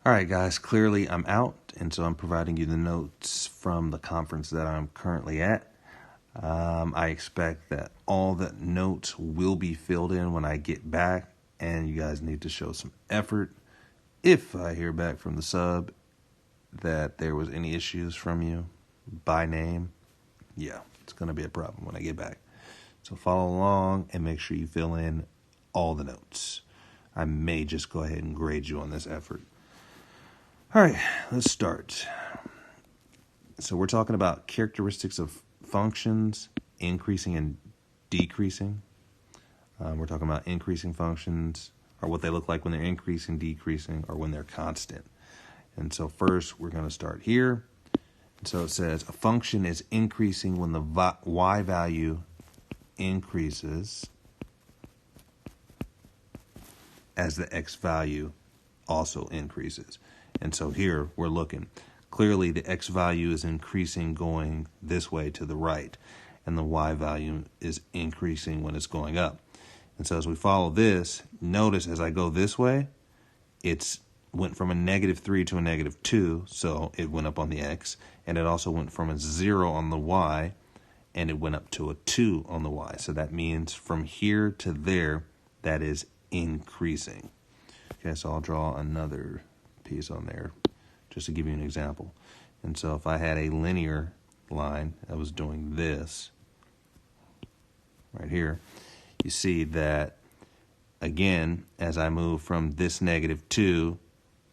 All right, guys, clearly I'm out, and so I'm providing you the notes from the conference that I'm currently at. I expect that all the notes will be filled in when I get back, and you guys need to show some effort. If I hear back from the sub that there was any issues from you by name, yeah, it's going to be a problem when I get back. So follow along and make sure you fill in all the notes. I may just go ahead and grade you on this effort. All right, let's start. So we're talking about characteristics of functions, increasing and decreasing. We're talking about increasing functions, or what they look like when they're increasing, decreasing, or when they're constant. And so first, we're going to start here. So it says a function is increasing when the y value increases as the x value also increases. And so here we're looking. Clearly the x value is increasing going this way to the right, and the y value is increasing when it's going up. And so as we follow this, notice as I go this way, it's went from a -3 to a -2, so it went up on the x, and it also went from a 0 on the y, and it went up to a 2 on the y. So that means from here to there, that is increasing. Okay, so I'll draw another piece on there just to give you an example. And so if I had a linear line that was doing this right here, you see that again, as I move from this -2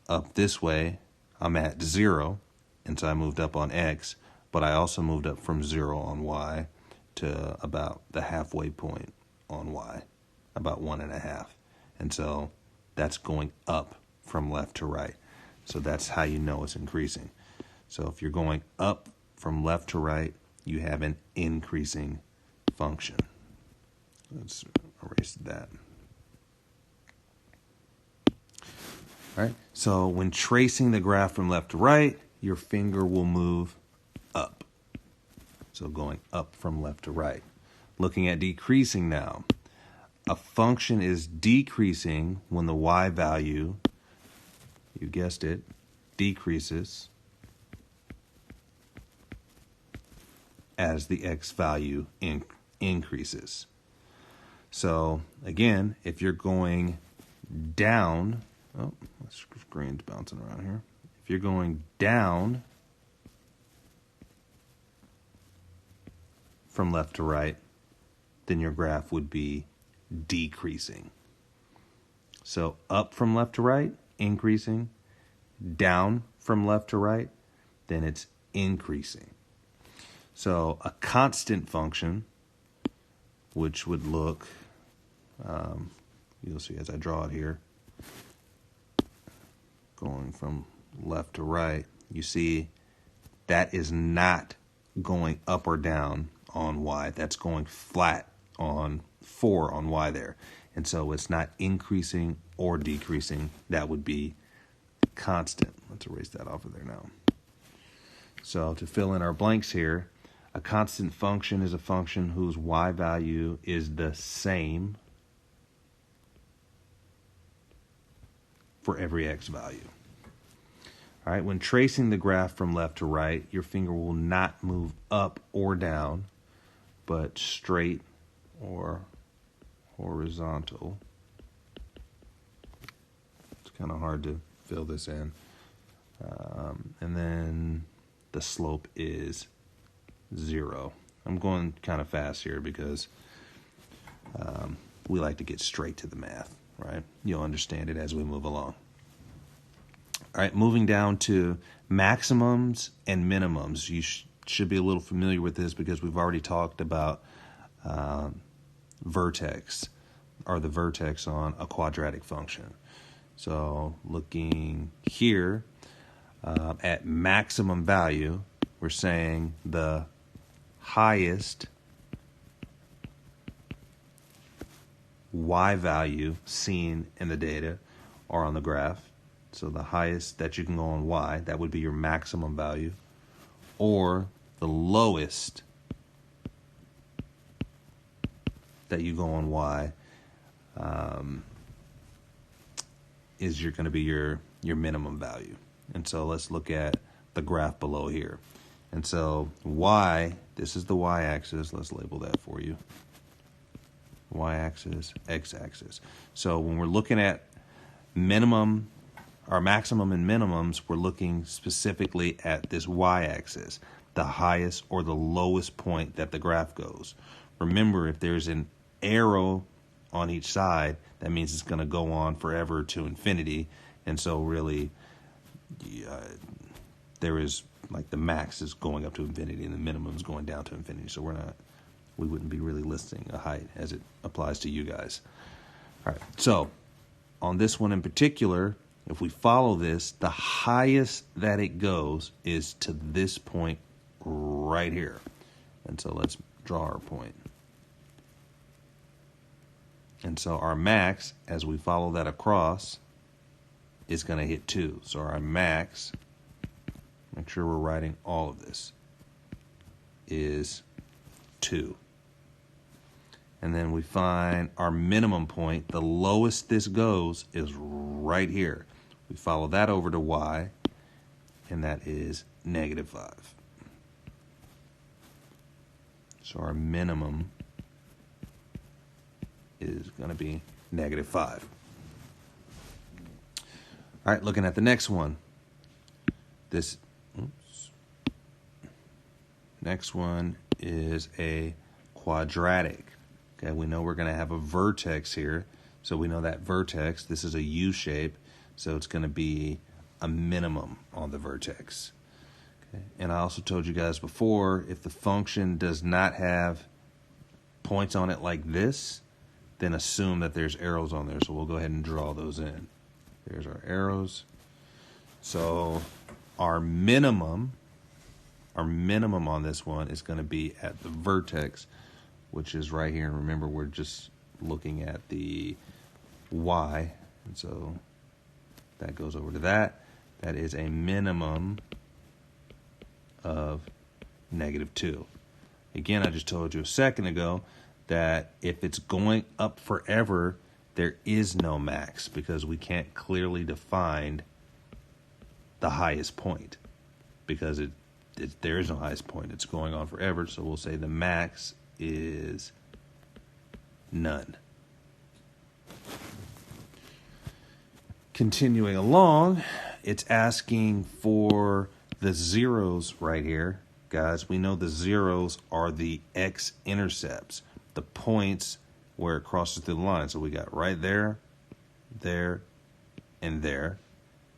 up this way, I'm at 0, and so I moved up on x, but I also moved up from 0 on y to about the halfway point on y, about 1.5. And so that's going up from left to right. So that's how you know it's increasing. So if you're going up from left to right, you have an increasing function. Let's erase that. All right. So when tracing the graph from left to right, your finger will move up. So going up from left to right. Looking at decreasing now. A function is decreasing when the y value, you guessed it, decreases as the x value increases. So again, if you're going down, oh, my screen's bouncing around here. If you're going down from left to right, then your graph would be decreasing. So up from left to right, increasing. Down from left to right, then it's increasing. So a constant function, which would look, you'll see as I draw it here, going from left to right, you see that is not going up or down on y. That's going flat on 4 on y there. And so it's not increasing or decreasing. That would be constant. Let's erase that off of there now. So to fill in our blanks here, a constant function is a function whose y value is the same for every x value. All right, when tracing the graph from left to right, your finger will not move up or down, but straight or horizontal. It's kind of hard to fill this in. And then the slope is 0. I'm going kind of fast here because we like to get straight to the math, right? You'll understand it as we move along. All right, moving down to maximums and minimums. You should be a little familiar with this because we've already talked about vertex, or the vertex on a quadratic function. So looking here at maximum value, we're saying the highest y value seen in the data or on the graph. So the highest that you can go on y, that would be your maximum value, or the lowest that you go on y is going to be your minimum value. And so let's look at the graph below here. And so y, this is the y-axis. Let's label that for you. Y-axis, x-axis. So when we're looking at minimum, our maximum and minimums, we're looking specifically at this y-axis, the highest or the lowest point that the graph goes. Remember, if there's an arrow on each side, that means it's going to go on forever to infinity. And so really, there is, like, the max is going up to infinity and the minimum is going down to infinity. So we wouldn't be really listing a height as it applies to you guys. All right, so on this one in particular, if we follow this, the highest that it goes is to this point right here. And so let's draw our point. And so our max, as we follow that across, is going to hit 2. So our max, make sure we're writing all of this, is 2. And then we find our minimum point. The lowest this goes is right here. We follow that over to y, and that is -5. So our minimum is going to be -5. All right, looking at the next one. Next one is a quadratic. Okay, we know we're going to have a vertex here. So we know that vertex, this is a U shape, so it's going to be a minimum on the vertex. Okay. And I also told you guys before, if the function does not have points on it like this, then assume that there's arrows on there. So we'll go ahead and draw those in. There's our arrows. So our minimum on this one is going to be at the vertex, which is right here. And remember, we're just looking at the y. And so that goes over to that. That is a minimum of -2. Again, I just told you a second ago that if it's going up forever, there is no max because we can't clearly define the highest point because there is no highest point. It's going on forever, so we'll say the max is none. Continuing along, it's asking for the zeros right here. Guys, we know the zeros are the x-intercepts, the points where it crosses through the line. So we got right there, there, and there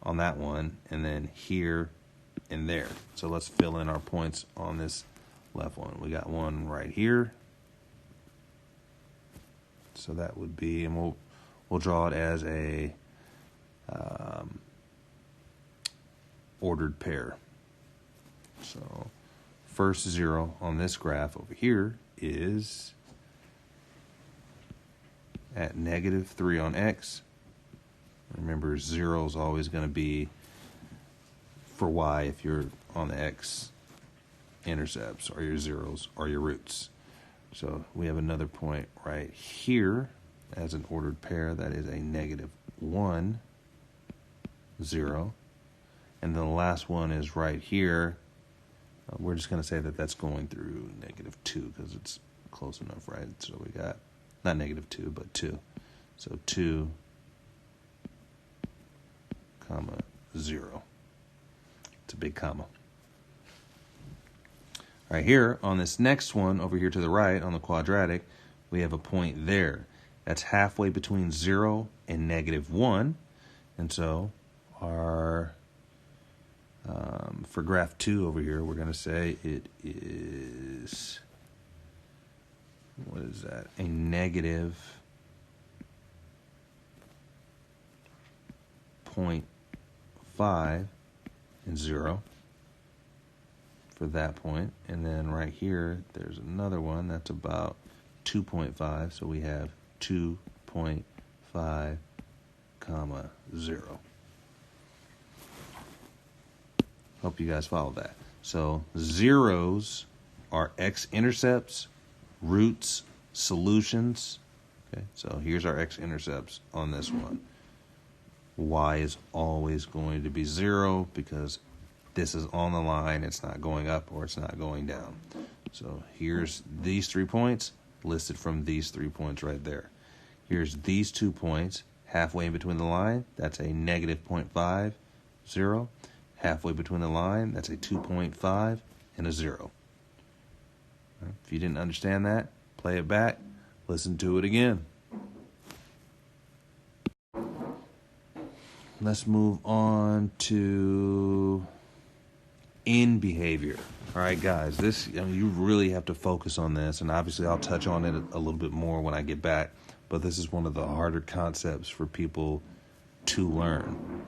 on that one, and then here and there. So let's fill in our points on this left one. We got one right here. So that would be, and we'll draw it as a ordered pair. So first 0 on this graph over here is at -3 on x. Remember, 0 is always going to be for y if you're on the x-intercepts, or your zeros, or your roots. So we have another point right here as an ordered pair. That is a -1, 0. And then the last one is right here. We're just going to say that that's going through -2 because it's close enough, right? So we got not -2, but 2. So 2, 0. It's a big comma. Right here on this next one over here to the right on the quadratic, we have a point there. That's halfway between 0 and -1. And so our for graph 2 over here, we're going to say it is, what is that? A -0.5 and 0 for that point. And then right here, there's another one that's about 2.5. So we have 2.5, 0. Hope you guys follow that. So zeros are x-intercepts, roots, solutions. Okay, so here's our x-intercepts on this one. y is always going to be 0 because this is on the line. It's not going up or it's not going down. So here's these 3 points listed from these 3 points right there. Here's these 2 points halfway in between the line. That's a negative 0.5, 0. Halfway between the line, that's a 2.5 and a 0. If you didn't understand that, play it back, listen to it again. Let's move on to end behavior. All right, guys, this, you really have to focus on this, and obviously I'll touch on it a little bit more when I get back, but this is one of the harder concepts for people to learn.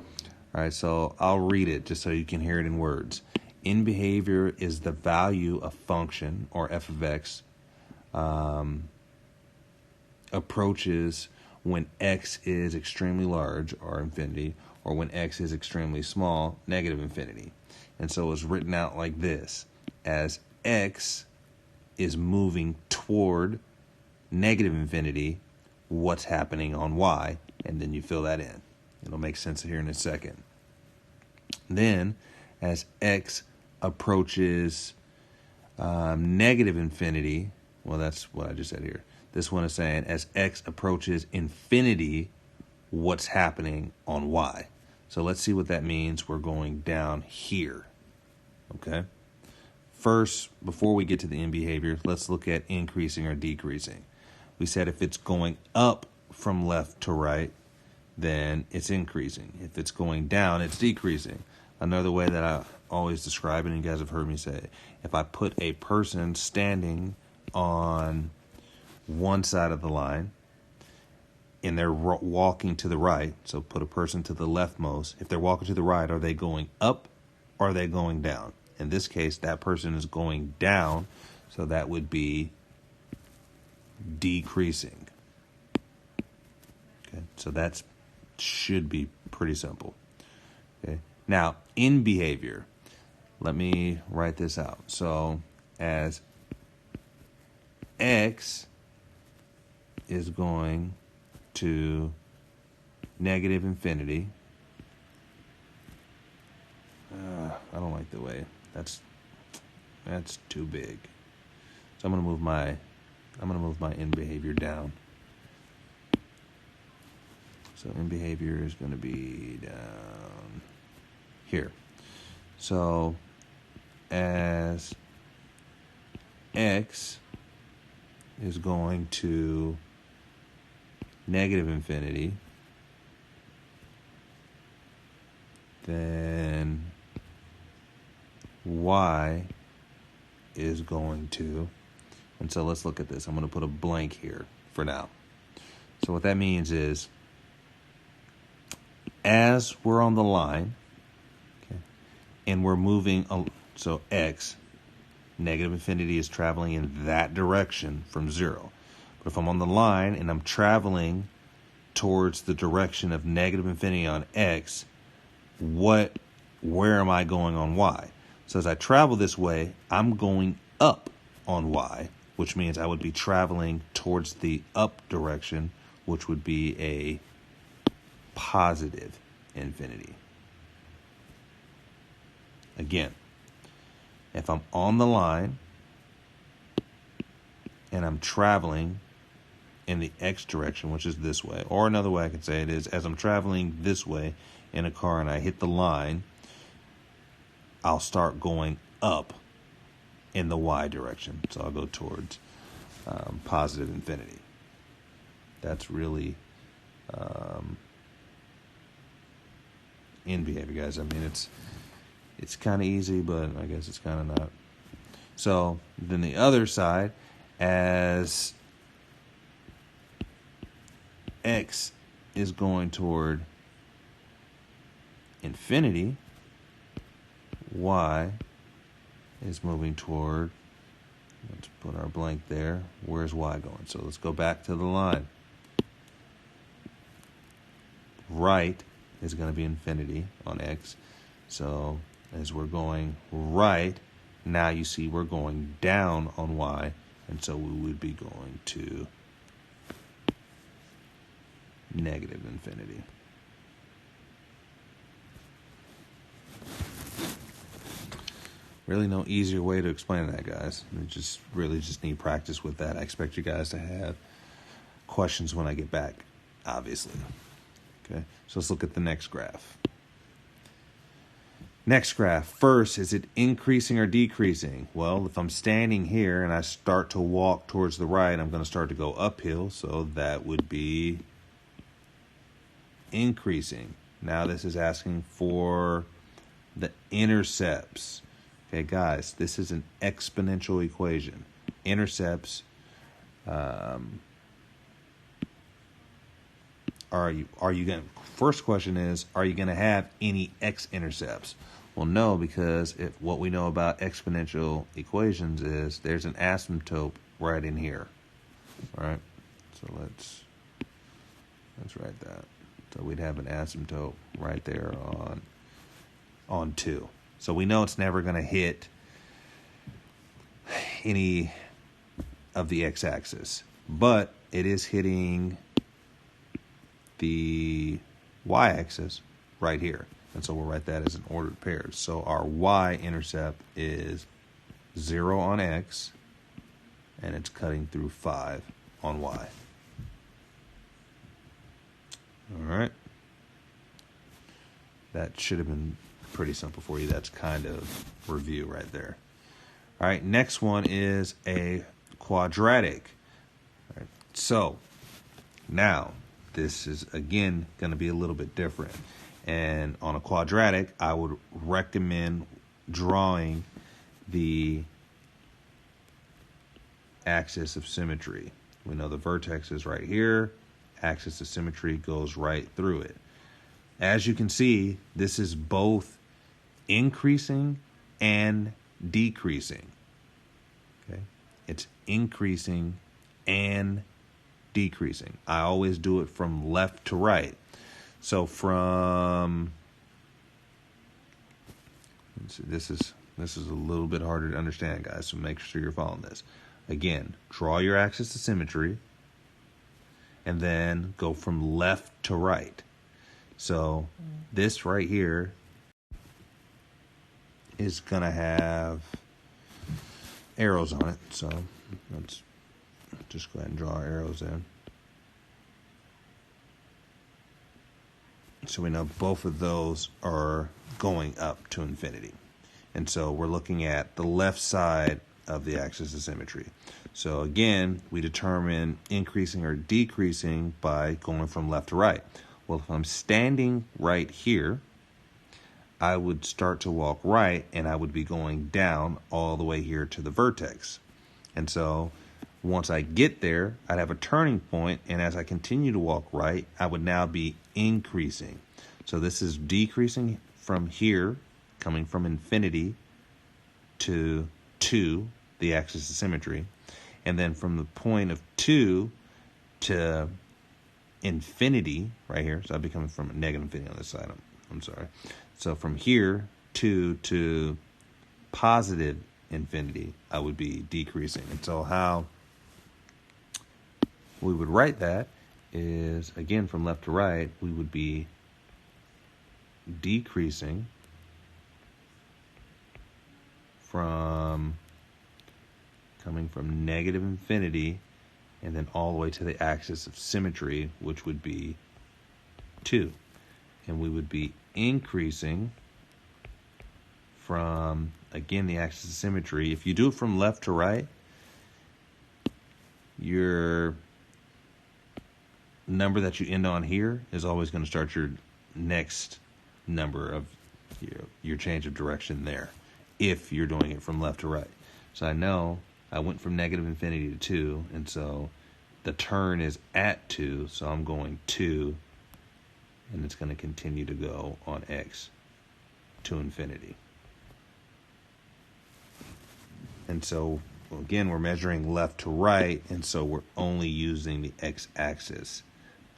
All right, so I'll read it just so you can hear it in words. End behavior is the value of function, or f of x, approaches when x is extremely large, or infinity, or when x is extremely small, negative infinity. And so it's written out like this. As x is moving toward negative infinity, what's happening on y? And then you fill that in. It'll make sense here in a second. Then, as x approaches negative infinity, well, that's what I just said here. This one is saying, as x approaches infinity, what's happening on y? So let's see what that means. We're going down here, okay? First, before we get to the end behavior, let's look at increasing or decreasing. We said if it's going up from left to right, then it's increasing. If it's going down, it's decreasing. Another way that I always describe it, and you guys have heard me say it, if I put a person standing on one side of the line and they're walking to the right, so put a person to the leftmost, if they're walking to the right, are they going up or are they going down? In this case, that person is going down, so that would be decreasing. Okay, so that should be pretty simple. Okay, now in behavior, let me write this out. So as x is going to negative infinity, I don't like the way that's too big. So I'm gonna move my end behavior down. So end behavior is gonna be down here. So as x is going to negative infinity, then y is going to, and so let's look at this. I'm going to put a blank here for now. So what that means is, as we're on the line, okay, and we're moving, so x, negative infinity is traveling in that direction from 0. But if I'm on the line and I'm traveling towards the direction of negative infinity on x, where am I going on y? So as I travel this way, I'm going up on y, which means I would be traveling towards the up direction, which would be a positive infinity. Again, if I'm on the line and I'm traveling in the x direction, which is this way, or another way I could say it is, as I'm traveling this way in a car and I hit the line, I'll start going up in the y direction. So I'll go towards positive infinity. That's really end behavior, guys. I mean, it's kind of easy, but I guess it's kind of not. So then the other side, as x is going toward infinity, y is moving toward, let's put our blank there, where's y going? So let's go back to the line. Right is going to be infinity on x. So as we're going right, now you see we're going down on y, and so we would be going to negative infinity. Really no easier way to explain that, guys. We just really just need practice with that. I expect you guys to have questions when I get back, obviously. Okay, so let's look at the next graph. Next graph. First, is it increasing or decreasing? Well, if I'm standing here and I start to walk towards the right, I'm going to start to go uphill, so that would be increasing. Now this is asking for the intercepts. Okay, guys, this is an exponential equation. Intercepts, are you going to, first question is, are you going to have any x-intercepts? Well, no, because what we know about exponential equations is there's an asymptote right in here. All right, so let's write that. So we'd have an asymptote right there on 2. So we know it's never going to hit any of the x-axis, but it is hitting the y-axis right here. And so we'll write that as an ordered pair. So our y-intercept is 0 on x, and it's cutting through 5 on y. All right. That should have been pretty simple for you. That's kind of review right there. All right, next one is a quadratic. All right, so now this is again going to be a little bit different. And on a quadratic, I would recommend drawing the axis of symmetry. We know the vertex is right here. Axis of symmetry goes right through it. As you can see, this is both increasing and decreasing. Okay, it's increasing and decreasing. I always do it from left to right. So from, this is a little bit harder to understand, guys, so make sure you're following this. Again, draw your axis of symmetry and then go from left to right. So this right here is going to have arrows on it. So let's just go ahead and draw our arrows in. So we know both of those are going up to infinity. And so we're looking at the left side of the axis of symmetry. So again, we determine increasing or decreasing by going from left to right. Well, if I'm standing right here, I would start to walk right, and I would be going down all the way here to the vertex. And so once I get there, I'd have a turning point, and as I continue to walk right, I would now be increasing. So this is decreasing from here, coming from infinity to 2, the axis of symmetry. And then from the point of 2 to infinity right here, so I'd be coming from a negative infinity on this side. I'm sorry. So from here to positive infinity, I would be decreasing. And so how we would write that is, again, from left to right, we would be decreasing from coming from negative infinity and then all the way to the axis of symmetry, which would be 2. And we would be increasing from, again, the axis of symmetry. If you do it from left to right, your number that you end on here is always going to start your next number of your change of direction there, if you're doing it from left to right. So I know I went from negative infinity to 2, and so the turn is at 2, so I'm going 2, and it's going to continue to go on x to infinity. And so, again, we're measuring left to right, and so we're only using the x-axis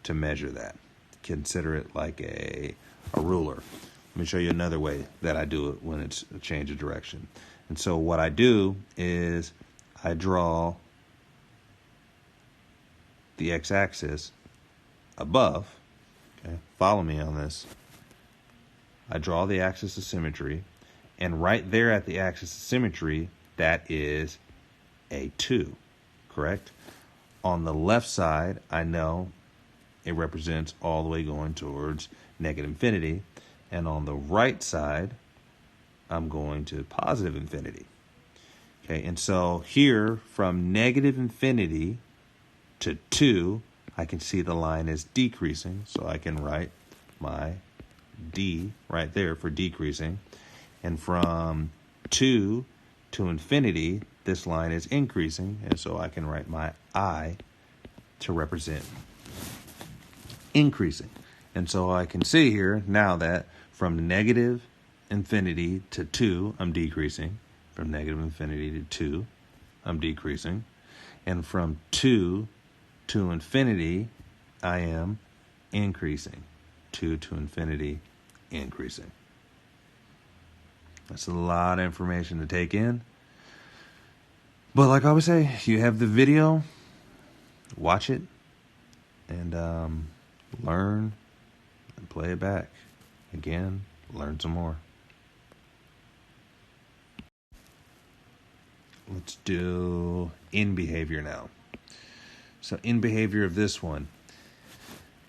to measure that. Consider it like a ruler. Let me show you another way that I do it when it's a change of direction. And so what I do is I draw the x-axis above. Okay, follow me on this. I draw the axis of symmetry, And right there at the axis of symmetry, that is a 2, correct? On the left side, I know it represents all the way going towards negative infinity. And on the right side, I'm going to positive infinity. Okay, and so here from negative infinity to 2, I can see the line is decreasing. So I can write my D right there for decreasing. And from 2 to infinity, this line is increasing. And so I can write my I to represent increasing. And so I can see here now that from negative infinity to 2, I'm decreasing. From negative infinity to 2, I'm decreasing. And from 2 to infinity, I am increasing. 2 to infinity, increasing. That's a lot of information to take in. But like I always say, you have the video, watch it, and learn and play it back. Again, learn some more. Let's do in behavior now. So in behavior of this one,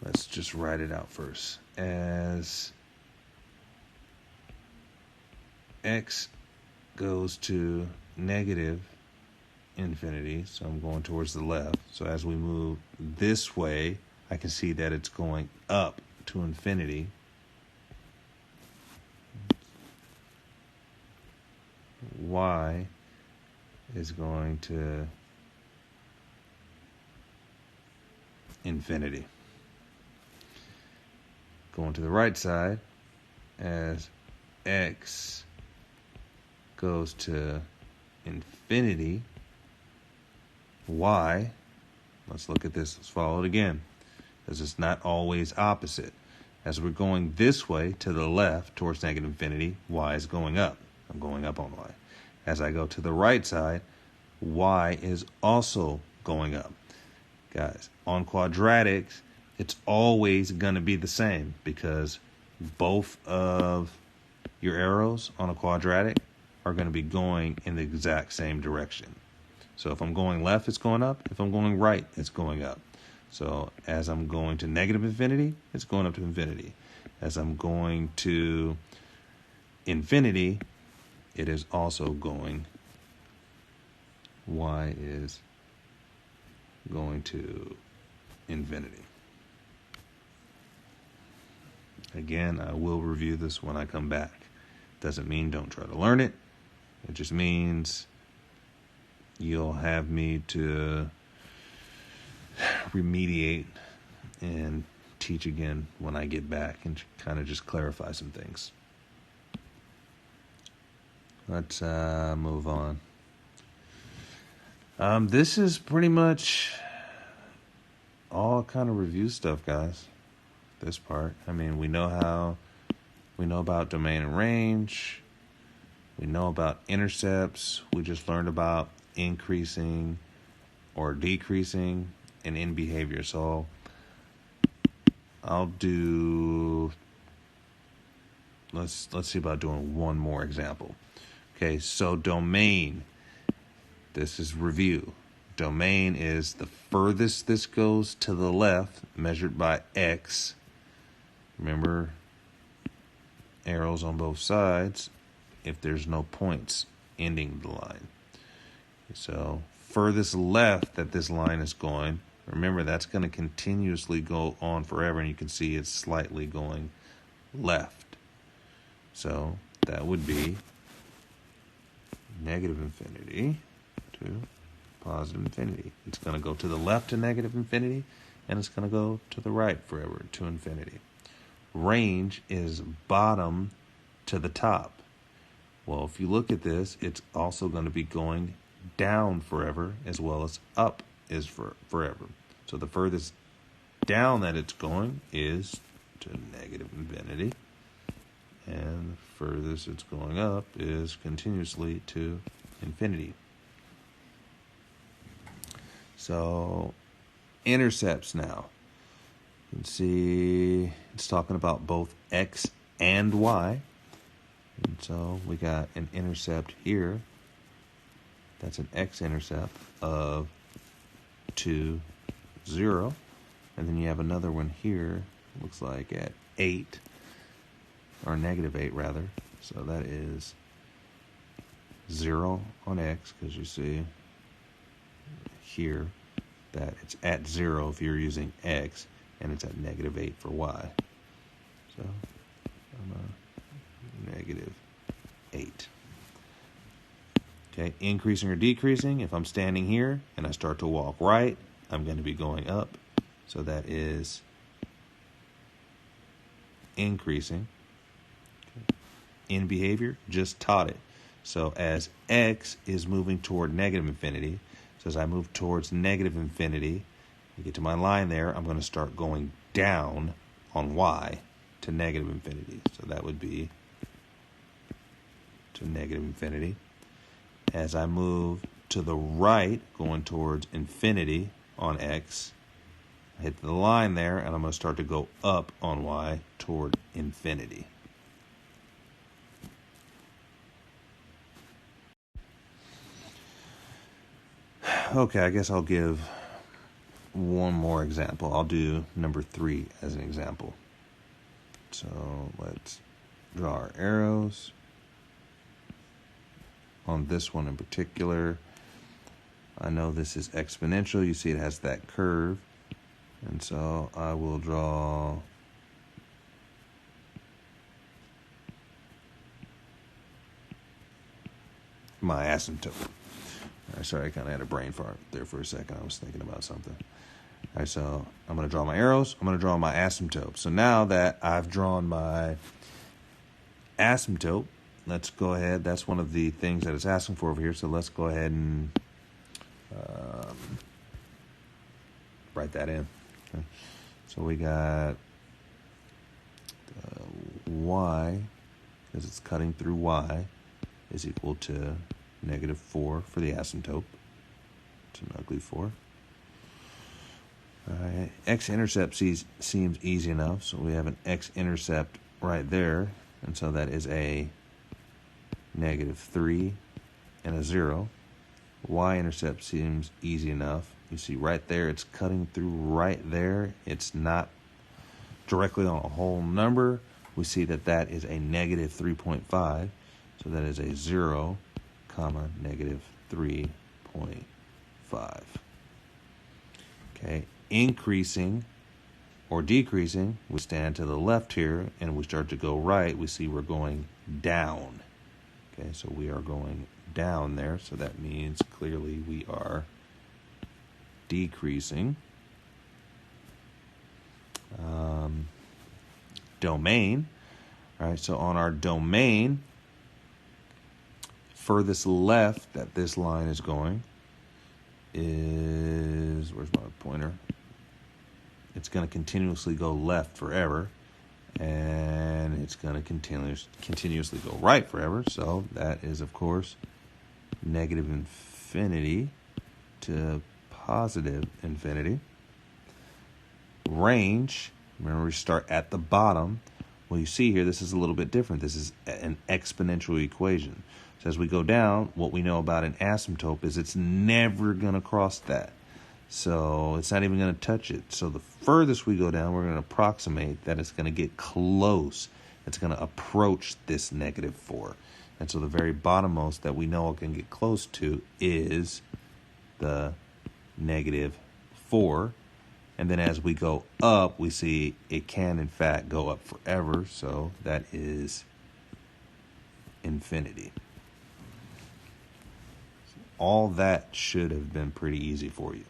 let's just write it out first. As x goes to negative infinity, so I'm going towards the left. So as we move this way, I can see that it's going up to infinity. Y is going to infinity. Going to the right side, as x goes to infinity, y, let's look at this, let's follow it again, because it's not always opposite. As we're going this way to the left towards negative infinity, y is going up. I'm going up on y. As I go to the right side, y is also going up. Guys, on quadratics, it's always going to be the same because both of your arrows on a quadratic are going to be going in the exact same direction. So if I'm going left, it's going up. If I'm going right, it's going up. So as I'm going to negative infinity, it's going up to infinity. As I'm going to infinity, it is also going, y is going to infinity. Again, I will review this when I come back. Doesn't mean don't try to learn it. It just means you'll have me to remediate and teach again when I get back and kind of just clarify some things. Let's move on. This is pretty much all kind of review stuff, guys. This part. I mean, we know about domain and range. We know about intercepts. We just learned about increasing or decreasing and in behavior. So I'll do, let's see about doing one more example. Okay, so domain. This is review. Domain is the furthest this goes to the left, measured by x. Remember, arrows on both sides if there's no points ending the line. So furthest left that this line is going, remember that's going to continuously go on forever, and you can see it's slightly going left. So that would be negative infinity to positive infinity. It's going to go to the left to negative infinity, and it's going to go to the right forever to infinity. Range is bottom to the top. Well, if you look at this, it's also going to be going down forever as well as up is forever. So the furthest down that it's going is to negative infinity, and the furthest it's going up is continuously to infinity. So intercepts now. You can see it's talking about both x and y. And And so we got an intercept here. That's an x-intercept of 2, 0. And then you have another one here, looks like at 8, or -8 rather. So that is 0 on x, because you see here that it's at 0 if you're using x, and it's at -8 for y. So -8. Okay, increasing or decreasing. If I'm standing here and I start to walk right, I'm going to be going up. So that is increasing. Okay. In behavior, just taught it. So as x is moving toward -infinity, so as I move towards -infinity, I get to my line there, I'm going to start going down on y to -infinity. So that would be to -infinity. As I move to the right, going towards infinity on x, I hit the line there, and I'm going to start to go up on y toward infinity. Okay, I guess I'll give one more example. I'll do number 3 as an example. So let's draw our arrows. On this one in particular, I know this is exponential. You see it has that curve. And so I will draw my asymptote. All right, sorry, I kind of had a brain fart there for a second. I was thinking about something. All right, so I'm going to draw my arrows. I'm going to draw my asymptote. So now that I've drawn my asymptote, let's go ahead. That's one of the things that it's asking for over here. So let's go ahead and write that in. Okay. So we got y, because it's cutting through y, is equal to -4 for the asymptote. It's an ugly 4. All right. X-intercept seems easy enough. So we have an x-intercept right there. And so that is a -3 and a 0. Y-intercept seems easy enough. You see right there, it's cutting through right there. It's not directly on a whole number. We see that that is a -3.5. So that is a 0, -3.5. Okay, increasing or decreasing, we stand to the left here, and we start to go right. We see we're going down. Okay, so we are going down there, so that means clearly we are decreasing. Domain. All right, so on our domain, furthest left that this line is going is, where's my pointer? It's going to continuously go left forever, and it's going to continuously go right forever. So that is, of course, -infinity to +infinity. Range, remember we start at the bottom. Well, you see here, this is a little bit different. This is an exponential equation. So as we go down, what we know about an asymptote is it's never going to cross that. So it's not even going to touch it. So the furthest we go down, we're going to approximate that it's going to get close. It's going to approach this -4. And so the very bottommost that we know it can get close to is the -4. And then as we go up, we see it can, in fact, go up forever. So that is infinity. All that should have been pretty easy for you.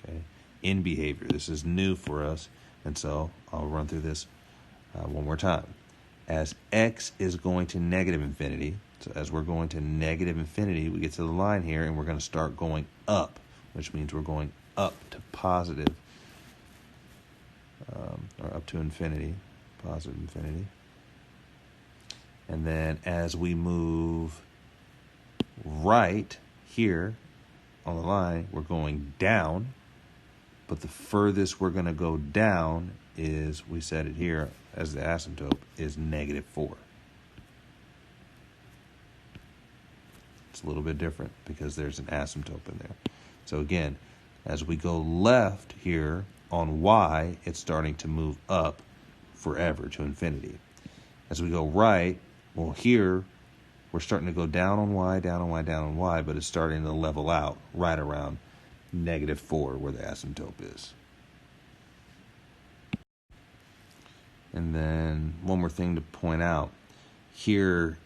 Okay, in behavior. This is new for us, and so I'll run through this one more time. As x is going to -infinity, so as we're going to -infinity, we get to the line here, and we're going to start going up, which means we're going up to positive, or up to infinity, positive infinity. And then as we move right here on the line, we're going down. But the furthest we're going to go down is, we said it here as the asymptote, is -4. it's a little bit different because there's an asymptote in there. So again, as we go left here on y, it's starting to move up forever to infinity. As we go right, well, here we're starting to go down on y, down on y, down on y, but it's starting to level out right around -4 where the asymptote is. And then one more thing to point out here,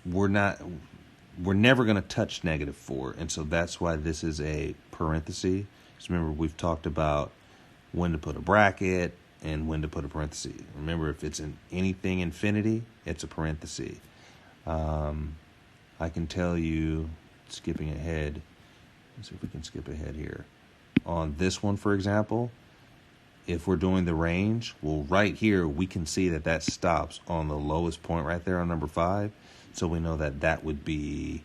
we're never going to touch -4, and so that's why this is a parenthesis. Because remember, we've talked about when to put a bracket and when to put a parenthesis. Remember, if it's in anything infinity, it's a parenthesis. I can tell you, skipping ahead, let's see if we can skip ahead here. On this one, for example, if we're doing the range, well, right here, we can see that that stops on the lowest point right there on number 5. So we know that that would be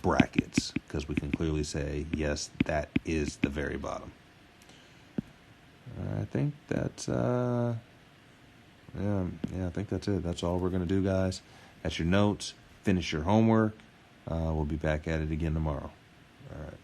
brackets, because we can clearly say, yes, that is the very bottom. I think that's, I think that's it. That's all we're going to do, guys. That's your notes. Finish your homework. We'll be back at it again tomorrow. All right.